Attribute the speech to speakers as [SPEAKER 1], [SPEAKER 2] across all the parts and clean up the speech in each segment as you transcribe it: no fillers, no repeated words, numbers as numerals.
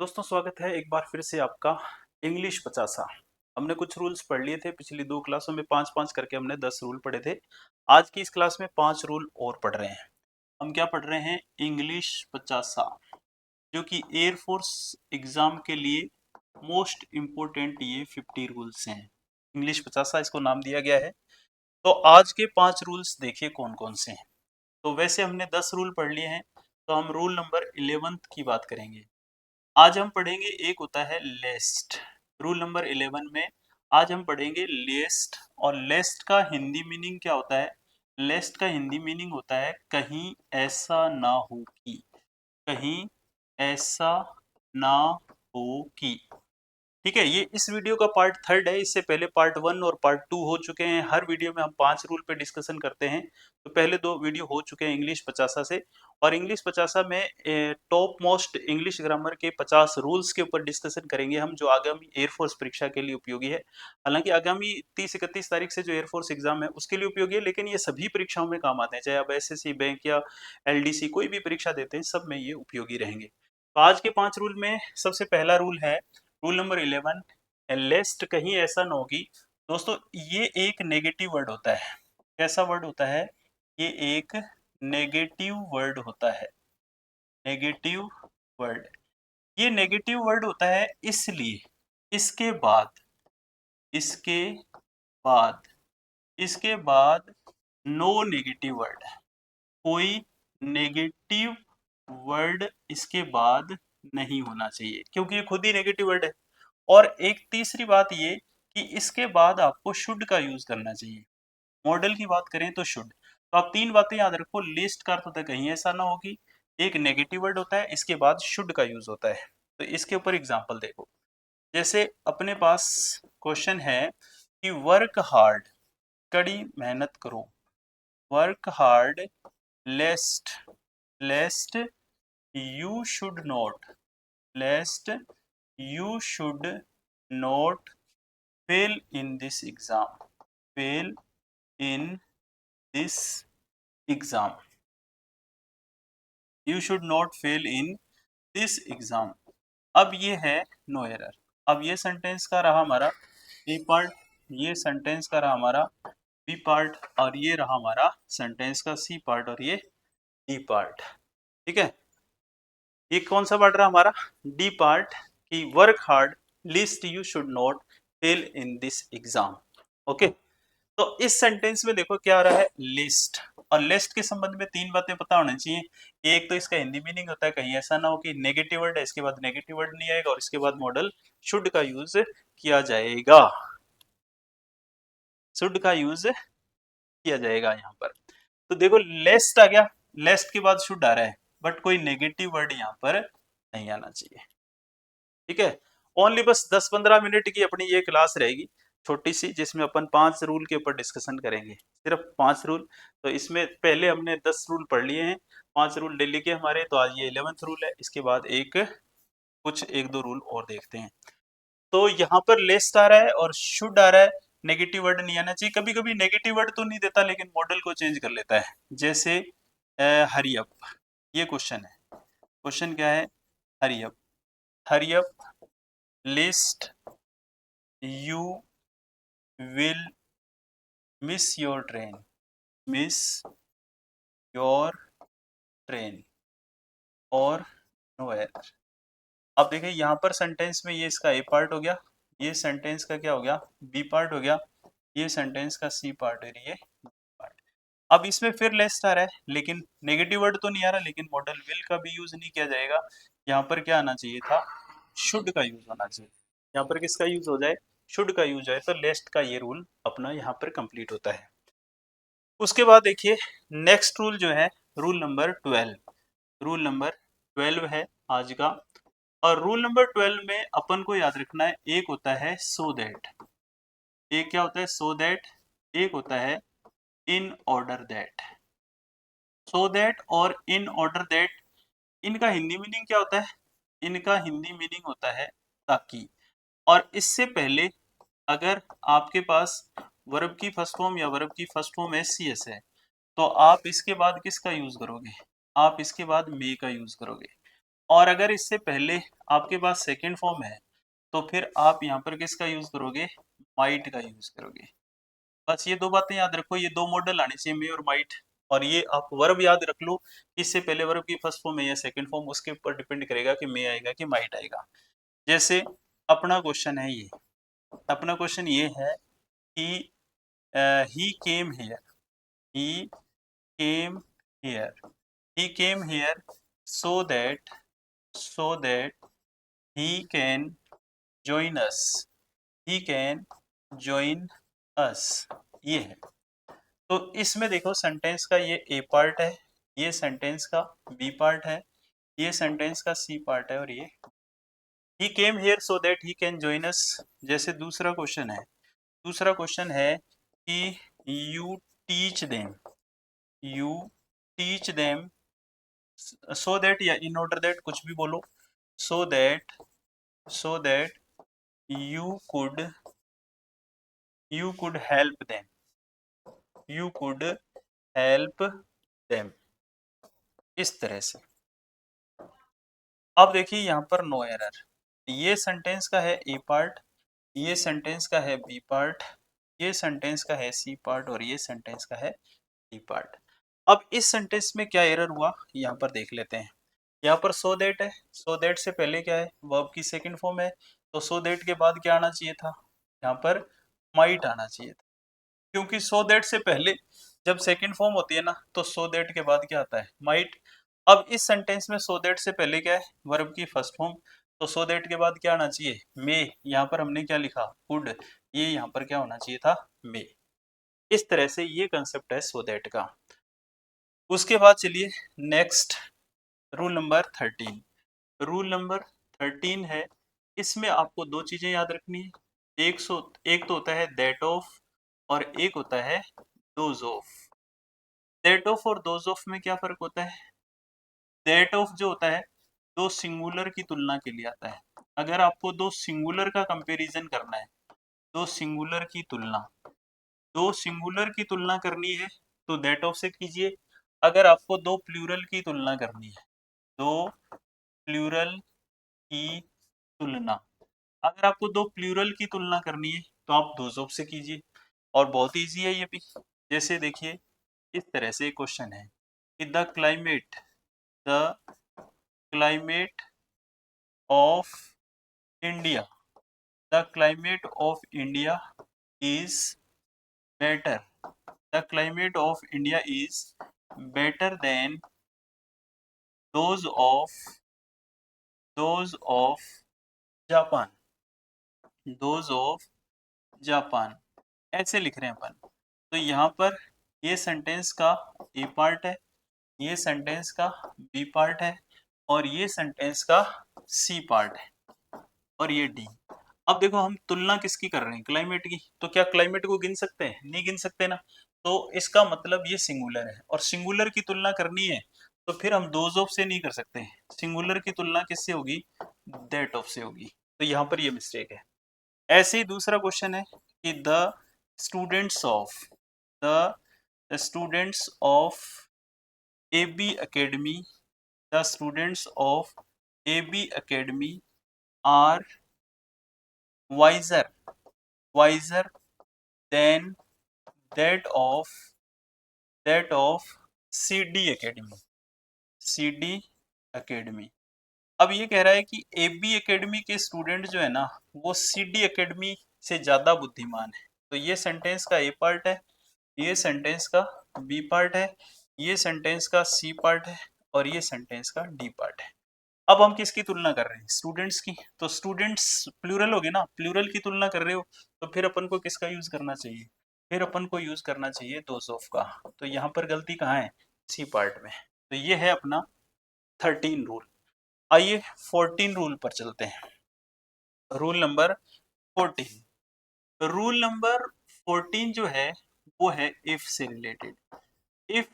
[SPEAKER 1] दोस्तों स्वागत है एक बार फिर से आपका इंग्लिश 50। हमने कुछ रूल्स पढ़ लिए थे पिछली 2 क्लासों में 5-5 करके हमने 10 रूल पढ़े थे। आज की इस क्लास में 5 रूल और पढ़ रहे हैं। हम क्या पढ़ रहे हैं? इंग्लिश 50 जो कि एयर फोर्स एग्जाम के लिए मोस्ट इम्पोर्टेंट ये 50 रूल्स हैं। इंग्लिश 50 इसको नाम दिया गया है। तो आज के 5 रूल्स देखिए कौन-कौन से हैं। तो वैसे हमने 10 रूल पढ़ लिए हैं, तो हम रूल नंबर 11th की बात करेंगे। आज हम पढ़ेंगे एक होता है लेस्ट। रूल नंबर 11 में आज हम पढ़ेंगे लेस्ट। और लेस्ट का हिंदी मीनिंग क्या होता है? लेस्ट का हिंदी मीनिंग होता है कहीं ऐसा ना हो कि। कहीं ऐसा ना हो कि। ठीक है, ये इस वीडियो का पार्ट 3 है। इससे पहले पार्ट 1 और पार्ट 2 हो चुके हैं। हर वीडियो में हम 5 रूल पे डिस्कशन करते हैं। तो पहले 2 वीडियो हो चुके हैं इंग्लिश 50 से। और इंग्लिश 50 में टॉप मोस्ट इंग्लिश ग्रामर के 50 रूल्स के ऊपर डिस्कशन करेंगे हम, जो आगामी एयरफोर्स परीक्षा के लिए उपयोगी है। हालांकि आगामी 30-31 तारीख से जो एयरफोर्स एग्जाम है उसके लिए उपयोगी है, लेकिन ये सभी परीक्षाओं में काम आते हैं। चाहे आप एसएससी, बैंक या एलडीसी कोई भी परीक्षा देते हैं, सब में ये उपयोगी रहेंगे। तो आज के 5 रूल में सबसे पहला रूल है रूल नंबर 11, लेस्ट कहीं ऐसा ना हो कि। दोस्तों ये एक नेगेटिव वर्ड होता है। कैसा वर्ड होता है? ये एक नेगेटिव वर्ड होता है। Negative word. ये नेगेटिव वर्ड होता है इसलिए इसके बाद इसके बाद इसके बाद नो नेगेटिव वर्ड है। कोई नेगेटिव वर्ड इसके बाद नहीं होना चाहिए, क्योंकि ये खुद ही नेगेटिव वर्ड है। और एक तीसरी बात ये कि इसके बाद आपको शुड का यूज करना चाहिए। मॉडल की बात करें तो शुड। तो आप 3 बातें याद रखो। लिस्ट का अर्थ होता है कहीं ऐसा ना हो कि। एक नेगेटिव वर्ड होता है, इसके बाद शुड का यूज होता है। तो इसके ऊपर एग्जांपल देखो। जैसे अपने पास क्वेश्चन है कि वर्क हार्ड, कड़ी मेहनत करो। Work hard लेस्ट लेस्ट you should not लेस्ट you should not fail in this exam. Fail in this exam. You should not fail in this exam. अब ये है नो एरर। अब ये सेंटेंस का रहा हमारा ए पार्ट, ये सेंटेंस का रहा हमारा बी पार्ट, और ये रहा हमारा सेंटेंस का सी पार्ट और ये डी पार्ट। ठीक है, ये कौन सा पार्ट रहा हमारा? डी पार्ट की work hard list you should not fail in this exam. Okay, तो इस सेंटेंस में देखो क्या आ रहा है? लिस्ट। और लिस्ट के संबंध में 3 बातें पता होनी चाहिए। एक तो इसका हिंदी मीनिंग होता है कहीं ऐसा ना हो कि नेगेटिव वर्ड है, इसके बाद नेगेटिव वर्ड नहीं आएगा, और इसके बाद मॉडल शुड का यूज किया जाएगा। शुड का यूज किया जाएगा यहाँ पर। तो देखो लेस्ट आ गया, लेस्ट के बाद शुड आ रहा है, बट कोई नेगेटिव वर्ड यहाँ पर नहीं आना चाहिए। ठीक है, ओनली बस 10-15 मिनट की अपनी ये क्लास रहेगी छोटी सी, जिसमें अपन 5 रूल के ऊपर डिस्कशन करेंगे। सिर्फ 5 रूल। तो इसमें पहले हमने 10 रूल पढ़ लिए हैं, 5 रूल डेली के हमारे। तो आज ये 11th रूल है। इसके बाद कुछ 1-2 रूल और देखते हैं। तो यहाँ पर लेस्ट आ रहा है और शुड आ रहा है। नेगेटिव वर्ड नहीं आना चाहिए। कभी कभी नेगेटिव वर्ड तो नहीं देता, लेकिन मॉडल को चेंज कर लेता है। जैसे हरी अप, ये क्वेश्चन है। क्वेश्चन क्या है? Hurry up. Hurry up list you will miss your train. Miss your train और नो एरर। अब देखिए यहाँ पर सेंटेंस में ये इसका ए पार्ट हो गया, ये सेंटेंस का क्या हो गया? बी पार्ट हो गया, ये सेंटेंस का सी पार्ट है, ये पार्ट। अब इसमें फिर लेस्ट आ रहा है, लेकिन नेगेटिव वर्ड तो नहीं आ रहा, लेकिन मॉडल विल का भी यूज नहीं किया जाएगा। यहाँ पर क्या आना चाहिए था? शुड का यूज होना चाहिए। यहाँ पर किसका यूज हो जाए? शुड का यूज है। तो लेस्ट का ये रूल अपना यहाँ पर कंप्लीट होता है। उसके बाद देखिए नेक्स्ट रूल जो है रूल नंबर 12। रूल नंबर 12 है आज का। और रूल नंबर 12 में अपन को याद रखना है, एक होता है सो दैट। एक क्या होता है? So that. एक होता है in order that. So that और इन ऑर्डर दैट, इनका हिंदी मीनिंग क्या होता है? इनका हिंदी मीनिंग होता है ताकि। और इससे पहले अगर आपके पास वर्ब की फर्स्ट फॉर्म या वर्ब की फर्स्ट फॉर्म एससीएस है, तो आप इसके बाद किसका यूज करोगे? आप इसके बाद मे का यूज करोगे। और अगर इससे पहले आपके पास सेकंड फॉर्म है तो फिर आप यहाँ पर किसका यूज करोगे, माइट का यूज करोगे। बस ये दो बातें याद रखो, ये दो मॉडल आने चाहिए, मे और माइट। और ये आप वर्ब याद रख लो, इससे पहले वर्ब की फर्स्ट फॉर्म है या सेकंड फॉर्म, उसके ऊपर डिपेंड करेगा कि मे आएगा कि माइट आएगा। जैसे अपना क्वेश्चन है ये, अपना क्वेश्चन ये है कि he came here, he came here, he came here so that he can join us, he can join us, ये है। तो इसमें देखो सेंटेंस का ये ए पार्ट है, ये सेंटेंस का बी पार्ट है, ये सेंटेंस का सी पार्ट है, और ये he came here so that he can join us। जैसे दूसरा क्वेश्चन है, दूसरा क्वेश्चन है कि you teach them, you teach them so that या in order that कुछ भी बोलो, so that you could help them, you could help them, इस तरह से। अब देखिए यहाँ पर नो एरर, ये सेंटेंस का है ए पार्ट, ये सेंटेंस का है बी पार्ट, ये सेंटेंस का है सी पार्ट, और ये सेंटेंस का है डी पार्ट। अब इस सेंटेंस में क्या एरर हुआ यहाँ पर देख लेते हैं। यहाँ पर सो दैट है, सो दैट से पहले क्या है, वर्ब की सेकंड फॉर्म है, तो सो दैट के बाद क्या आना चाहिए था, यहाँ पर माइट आना चाहिए था, क्योंकि सो दैट से पहले जब सेकंड फॉर्म होती है ना तो सो दैट के बाद क्या आता है, माइट। अब इस सेंटेंस में सो दैट से पहले क्या है, वर्ब की फर्स्ट फॉर्म, तो सो दैट के बाद क्या आना चाहिए, मे। यहाँ पर हमने क्या लिखा, कुड, ये यहाँ पर क्या होना चाहिए था, मे। इस तरह से ये कंसेप्ट है सो दैट का। उसके बाद चलिए next, rule number 13। Rule number 13 है, इसमें आपको दो चीजें याद रखनी है। एक तो होता है दैट ऑफ, और एक होता है दोज ऑफ। दैट ऑफ और दोज ऑफ में क्या फर्क होता है, दैट ऑफ जो होता है दो सिंगुलर की तुलना के लिए आता है। अगर आपको दो सिंगुलर का कंपैरिजन करना है, दो सिंगुलर की तुलना, दो सिंगुलर की तुलना करनी है तो दैट ऑफ से कीजिए। अगर आपको दो प्लूरल की तुलना करनी है, दो प्लूरल की तुलना, अगर आपको दो प्लूरल की तुलना करनी है तो आप दोज ऑफ से कीजिए, और बहुत इजी है ये भी। जैसे देखिए इस तरह से क्वेश्चन है कि the climate of India, the climate of India is better, the climate of India is better than those of Japan, those of Japan, ऐसे लिख रहे हैं अपन। तो यहाँ पर ये सेंटेंस का ए पार्ट है, ये सेंटेंस का बी पार्ट है, और ये सेंटेंस का सी पार्ट है, और ये डी। अब देखो हम तुलना किसकी कर रहे हैं, क्लाइमेट की, तो क्या क्लाइमेट को गिन सकते हैं, नहीं गिन सकते ना। तो इसका मतलब ये सिंगुलर है, और सिंगुलर की तुलना करनी है तो फिर हम दोज ऑफ से नहीं कर सकते, सिंगुलर की तुलना किससे होगी, दैट ऑफ से होगी। तो यहाँ पर ये मिस्टेक है। ऐसे ही दूसरा क्वेश्चन है कि students of the students of AB Academy, the students of AB Academy are wiser, wiser than that of CD Academy, CD Academy। अब ये कह रहा है कि AB Academy के स्टूडेंट जो है ना वो CD Academy से ज्यादा बुद्धिमान है। तो ये सेंटेंस का ए पार्ट है, ये सेंटेंस का बी पार्ट है, ये सेंटेंस का सी पार्ट है, और ये सेंटेंस का डी पार्ट है। अब हम किसकी तुलना कर रहे हैं, स्टूडेंट्स की। तो स्टूडेंट्स प्लूरल हो गए ना, प्लूरल की तुलना कर रहे हो तो फिर अपन को किसका यूज करना चाहिए, फिर अपन को यूज करना चाहिए दोज ऑफ का। तो यहाँ पर गलती कहाँ है, सी पार्ट में। तो ये है अपना 13 रूल। आइए 14 रूल पर चलते हैं। रूल नंबर 14, रूल नंबर 14 जो है वो है इफ से रिलेटेड। इफ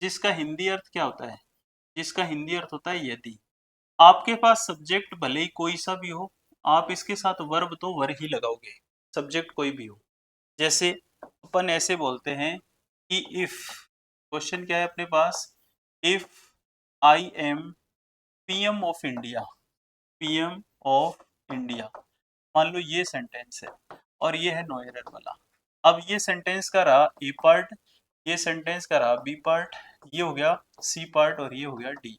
[SPEAKER 1] जिसका हिंदी अर्थ क्या होता है, जिसका हिंदी अर्थ होता है यदि। आपके पास सब्जेक्ट भले ही कोई सा भी हो, आप इसके साथ वर्ब तो वर ही लगाओगे, सब्जेक्ट कोई भी हो। जैसे अपन ऐसे बोलते हैं कि इफ, क्वेश्चन क्या है अपने पास, if I am PM of India, PM of India, मान लो ये सेंटेंस है और ये है नो एरर वाला। अब ये सेंटेंस का रहा ए पार्ट, ये सेंटेंस का रहा बी पार्ट, ये हो गया सी पार्ट और ये हो गया डी।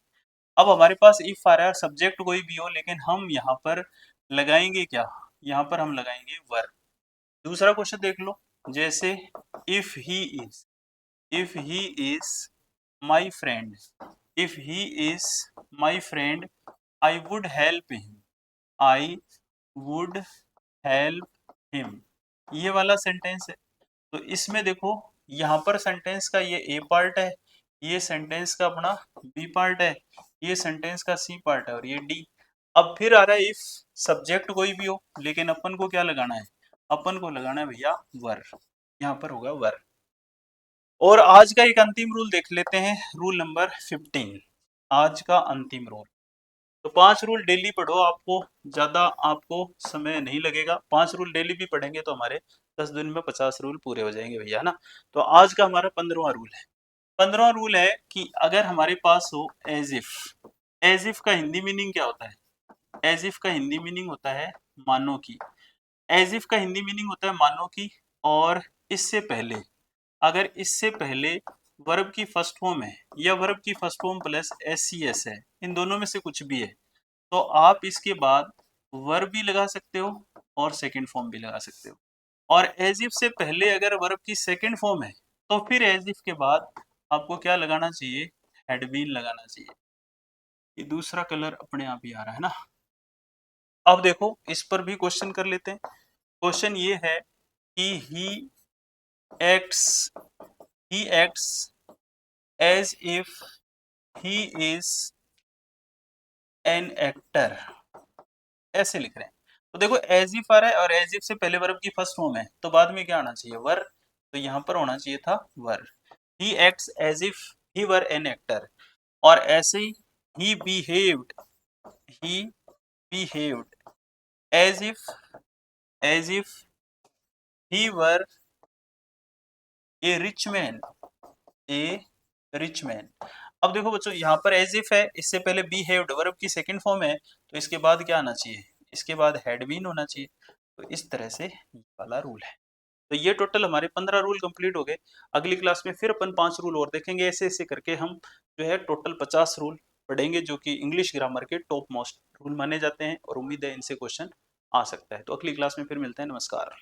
[SPEAKER 1] अब हमारे पास इफ आ रहा है, सब्जेक्ट कोई भी हो, लेकिन हम यहाँ पर लगाएंगे क्या, यहाँ पर हम लगाएंगे वर। दूसरा क्वेश्चन देख लो, जैसे if he is, if he is my friend, if he is my friend I would help him, I would help him, ये वाला सेंटेंस है। तो इसमें देखो यहाँ पर सेंटेंस का ये ए पार्ट है, ये सेंटेंस का अपना बी पार्ट है, ये सेंटेंस का सी पार्ट है और ये डी। अब फिर आ रहा है इफ सब्जेक्ट कोई भी हो, लेकिन अपन को क्या लगाना है, अपन को लगाना है भैया वर, यहाँ पर होगा वर। और आज का एक अंतिम रूल देख लेते हैं, रूल नंबर 15, आज का अंतिम रूल। तो 5 रूल डेली पढ़ो, आपको ज्यादा आपको समय नहीं लगेगा, 5 रूल डेली भी पढ़ेंगे तो हमारे 10 दिन में 50 रूल पूरे हो जाएंगे भैया, है ना। तो आज का हमारा 15वां रूल है। 15वां रूल है कि अगर हमारे पास हो एज इफ, एज इफ का हिंदी मीनिंग क्या होता है, एज इफ का हिंदी मीनिंग होता है मानो की, एज इफ का हिंदी मीनिंग होता है मानो की। और इससे पहले, अगर इससे पहले वर्ब की फर्स्ट फॉर्म है या वर्ब की फर्स्ट फॉर्म प्लस एस है, इन दोनों में से कुछ भी है, तो आप इसके बाद वर्ब भी लगा सकते हो और सेकंड फॉर्म भी लगा सकते हो। और एज इफ से पहले अगर वर्ब की सेकंड फॉर्म है तो फिर एज इफ के बाद आपको क्या लगाना चाहिए, हैड बीन लगाना चाहिए। ये दूसरा कलर अपने आप ही आ रहा है ना। अब देखो इस पर भी क्वेश्चन कर लेते हैं। क्वेश्चन ये है कि acts he acts as if he is an actor, ऐसे लिख रहे हैं। तो देखो एज इफ आ रहा है और एज इफ से पहले वर्ब की फर्स्ट फॉर्म है, तो बाद में क्या आना चाहिए, वर। तो यहाँ पर होना चाहिए था वर। he acts as if he were an actor, और ऐसे ही he behaved, he behaved as if he were a rich man, a rich man। अब देखो बच्चों यहाँ पर एज इफ है, इससे पहले बिहेव्ड वर्ब की सेकंड फॉर्म है, तो इसके बाद क्या आना चाहिए, इसके बाद हैड बीन होना चाहिए। तो इस तरह से ये वाला रूल है। तो ये टोटल हमारे 15 रूल कंप्लीट हो गए। अगली क्लास में फिर अपन 5 रूल और देखेंगे, ऐसे ऐसे करके हम जो है टोटल 50 रूल पढ़ेंगे, जो कि इंग्लिश ग्रामर के टॉप मोस्ट रूल माने जाते हैं, और उम्मीद है इनसे क्वेश्चन आ सकता है। तो अगली क्लास में फिर मिलते हैं, नमस्कार।